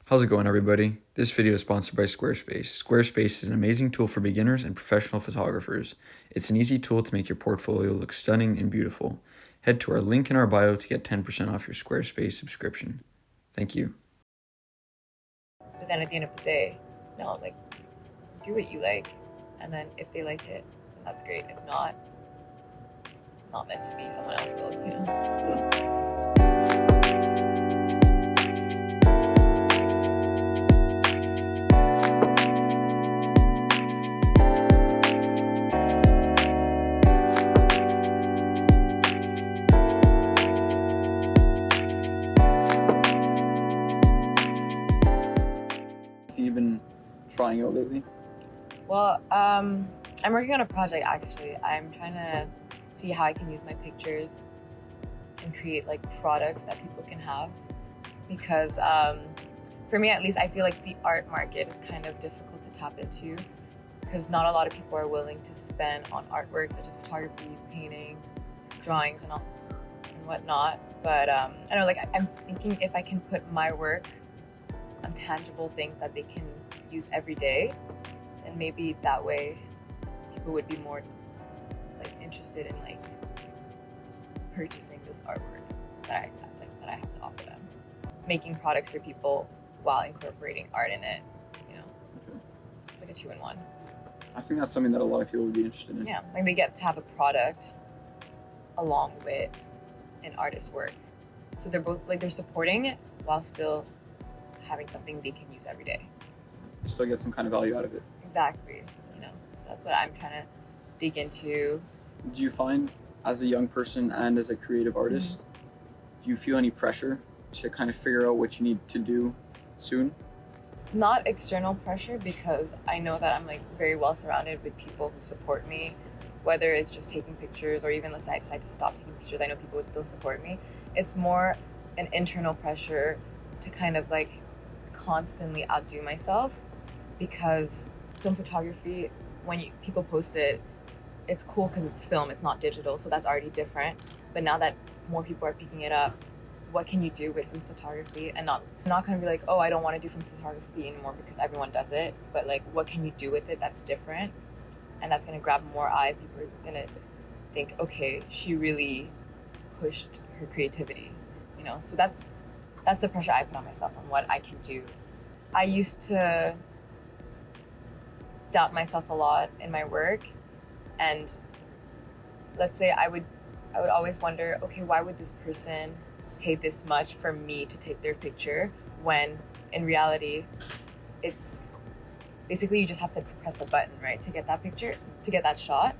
How's it going, everybody? This video is sponsored by Squarespace. Squarespace is an amazing tool for beginners and professional photographers. It's an easy tool to make your portfolio look stunning and beautiful. Head to our link in our bio to get 10% off your Squarespace subscription. Thank you. But then at the end of the day, no, like, do what you like. And then if they like it, then that's great. If not, it's not meant to be. Someone else will, you know? You've been trying out lately? Well, I'm working on a project actually. I'm trying to see how I can use my pictures and create like products that people can have. Because for me at least, I feel like the art market is kind of difficult to tap into because not a lot of people are willing to spend on artwork such as photographies, painting, drawings and all and whatnot. But I know, like, I'm thinking if I can put my work on tangible things that they can use every day, and maybe that way people would be more like interested in like purchasing this artwork that I have to offer them. Making products for people while incorporating art in it, you know. Okay. It's like a 2-in-1. I think that's something that a lot of people would be interested in. Yeah, like they get to have a product along with an artist's work. So they're both like they're supporting it while still having something they can use every day. You still get some kind of value out of it. Exactly, you know. So that's what I'm trying to dig into. Do you find, as a young person and as a creative artist, do you feel any pressure to kind of figure out what you need to do soon? Not external pressure, because I know that I'm like very well surrounded with people who support me, whether it's just taking pictures or even let's say I decide to stop taking pictures, I know people would still support me. It's more an internal pressure to kind of like constantly outdo myself, because film photography, when people post it, it's cool because it's film, it's not digital, so that's already different. But now that more people are picking it up, what can you do with film photography? And not gonna be like, oh, I don't want to do film photography anymore because everyone does it, but like, what can you do with it that's different and that's gonna grab more eyes? People are gonna think, okay, she really pushed her creativity, you know. So that's the pressure I put on myself on what I can do. I used to doubt myself a lot in my work, and let's say I would always wonder, okay, why would this person pay this much for me to take their picture, when in reality it's basically you just have to press a button, right, to get that picture, to get that shot.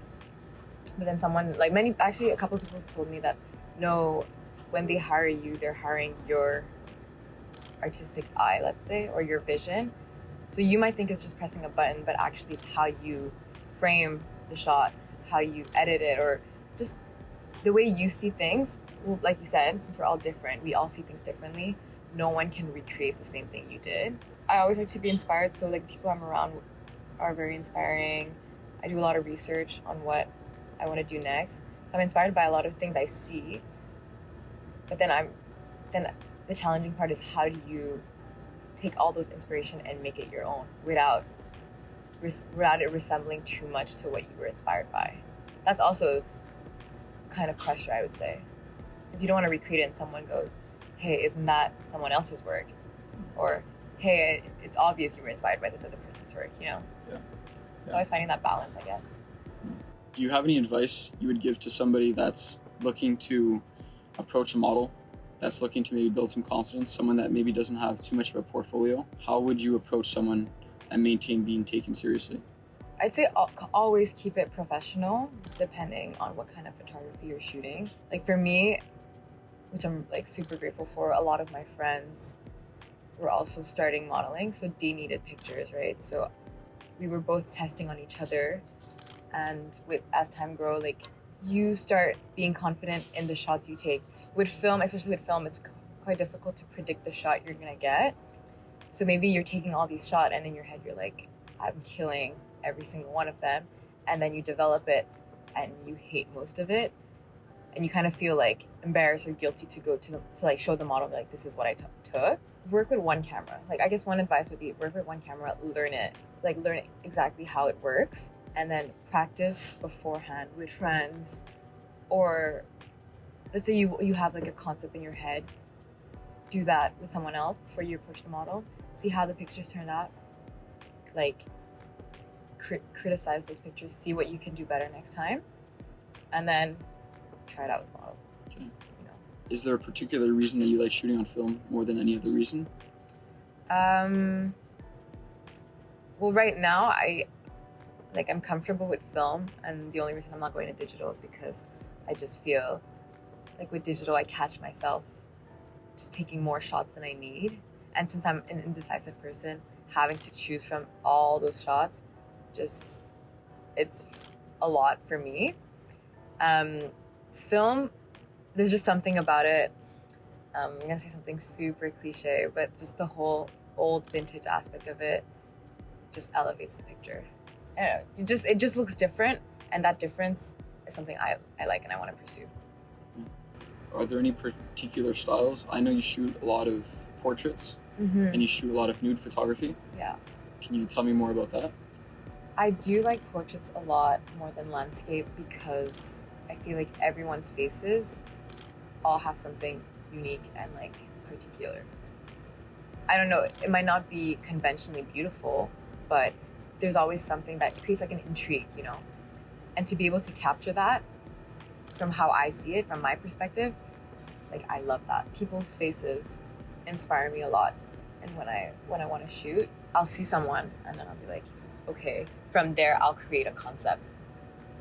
But then someone, like a couple of people have told me that no, when they hire you, they're hiring your artistic eye, let's say, or your vision. So you might think it's just pressing a button, but actually it's how you frame the shot, how you edit it, or just the way you see things. Well, like you said, since we're all different, we all see things differently. No one can recreate the same thing you did. I always like to be inspired, so like people I'm around are very inspiring. I do a lot of research on what I want to do next. So I'm inspired by a lot of things I see. But then the challenging part is, how do you take all those inspiration and make it your own without it resembling too much to what you were inspired by? That's also kind of pressure, I would say, because you don't want to recreate it and someone goes, hey, isn't that someone else's work? Or, hey, it's obvious you were inspired by this other person's work, you know? Yeah. So always finding that balance, I guess. Do you have any advice you would give to somebody that's looking to approach a model, that's looking to maybe build some confidence, someone that maybe doesn't have too much of a portfolio? How would you approach someone and maintain being taken seriously? I'd say always keep it professional, depending on what kind of photography you're shooting. Like for me, which I'm like super grateful for, a lot of my friends were also starting modeling, so they needed pictures, right? So we were both testing on each other, and as time grows, like you start being confident in the shots you take. With film, especially with film, it's quite difficult to predict the shot you're gonna get. So maybe you're taking all these shots and in your head you're like, I'm killing every single one of them. And then you develop it and you hate most of it. And you kind of feel like embarrassed or guilty to go to like show the model, like, this is what I took. work with one camera. Like, I guess one advice would be work with one camera, learn it, learn exactly how it works, and then practice beforehand with friends. Or let's say you have like a concept in your head, do that with someone else before you approach the model, see how the pictures turned out, like criticize those pictures, see what you can do better next time, and then try it out with the model. Okay. Is there a particular reason that you like shooting on film more than any other reason? Well, right now I'm comfortable with film, and the only reason I'm not going to digital is because I just feel like with digital I catch myself just taking more shots than I need, and since I'm an indecisive person, having to choose from all those shots, just it's a lot for me. Film, there's just something about it. I'm gonna say something super cliche, but just the whole old vintage aspect of it just elevates the picture. I don't know, it just looks different, and that difference is something I like and I want to pursue. Are there any particular styles? I know you shoot a lot of portraits and you shoot a lot of nude photography. Yeah. Can you tell me more about that? I do like portraits a lot more than landscape because I feel like everyone's faces all have something unique and like particular. I don't know, it might not be conventionally beautiful, but there's always something that creates like an intrigue, you know? And to be able to capture that from how I see it, from my perspective, like I love that. People's faces inspire me a lot. And when I want to shoot, I'll see someone and then I'll be like, okay, from there I'll create a concept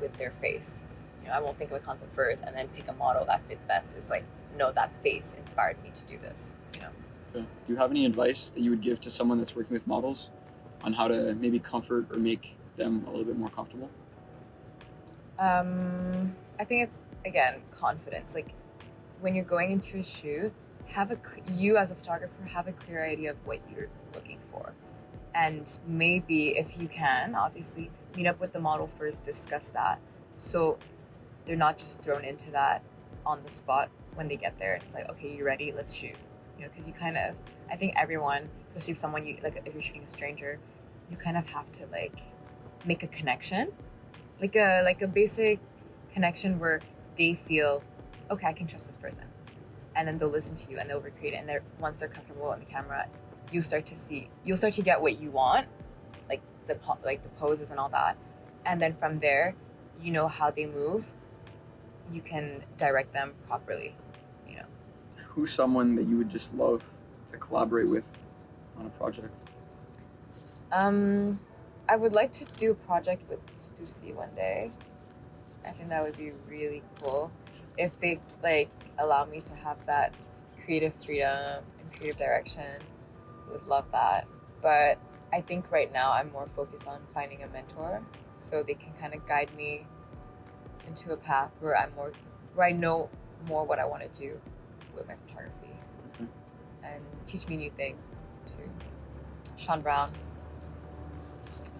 with their face. You know, I won't think of a concept first and then pick a model that fit best. It's like, no, that face inspired me to do this, you know? Okay. Do you have any advice that you would give to someone that's working with models on how to maybe comfort or make them a little bit more comfortable? I think it's, again, confidence. Like when you're going into a shoot, you as a photographer have a clear idea of what you're looking for. And maybe if you can, obviously, meet up with the model first, discuss that. So they're not just thrown into that on the spot when they get there. It's like, okay, you ready? Let's shoot. You know, because you kind of, I think everyone, especially if someone if you're shooting a stranger, you kind of have to like make a connection, like a basic connection where they feel, okay, I can trust this person, and then they'll listen to you and they'll recreate it. And once they're comfortable on the camera, you'll start to get what you want, like the poses and all that, and then from there, you know how they move, you can direct them properly, you know. Who's someone that you would just love to collaborate with on a project? I would like to do a project with Stussy one day. I think that would be really cool if they like allow me to have that creative freedom and creative direction. I would love that. But I think right now I'm more focused on finding a mentor so they can kind of guide me into a path where I know more what I want to do with my photography and teach me new things too. Sean Brown,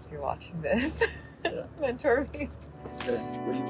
if you're watching this, Yeah. mentor me. Okay. What do you